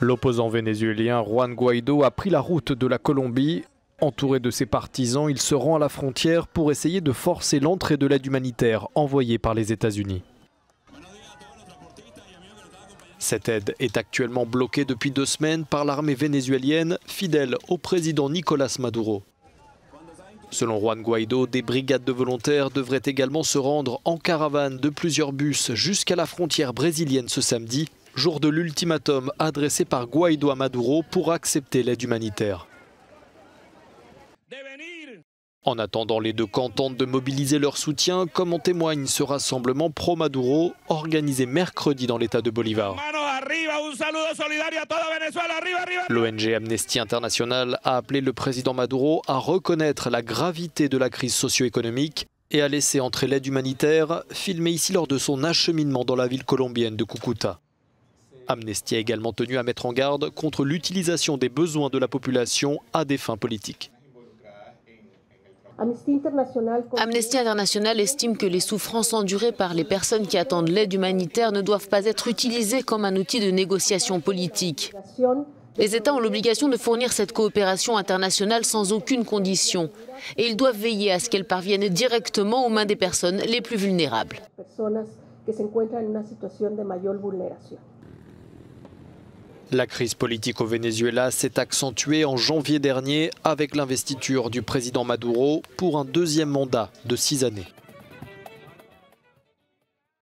L'opposant vénézuélien Juan Guaidó a pris la route de la Colombie. Entouré de ses partisans, il se rend à la frontière pour essayer de forcer l'entrée de l'aide humanitaire envoyée par les États-Unis. Cette aide est actuellement bloquée depuis 2 semaines par l'armée vénézuélienne, fidèle au président Nicolás Maduro. Selon Juan Guaidó, des brigades de volontaires devraient également se rendre en caravane de plusieurs bus jusqu'à la frontière brésilienne ce samedi, jour de l'ultimatum adressé par Guaidó à Maduro pour accepter l'aide humanitaire. En attendant, les deux camps tentent de mobiliser leur soutien, comme en témoigne ce rassemblement pro-Maduro organisé mercredi dans l'état de Bolívar. L'ONG Amnesty International a appelé le président Maduro à reconnaître la gravité de la crise socio-économique et à laisser entrer l'aide humanitaire, filmée ici lors de son acheminement dans la ville colombienne de Cúcuta. Amnesty a également tenu à mettre en garde contre l'utilisation des besoins de la population à des fins politiques. Amnesty International estime que les souffrances endurées par les personnes qui attendent l'aide humanitaire ne doivent pas être utilisées comme un outil de négociation politique. Les États ont l'obligation de fournir cette coopération internationale sans aucune condition. Et ils doivent veiller à ce qu'elle parvienne directement aux mains des personnes les plus vulnérables. La crise politique au Venezuela s'est accentuée en janvier dernier avec l'investiture du président Maduro pour un 2e mandat de 6 années.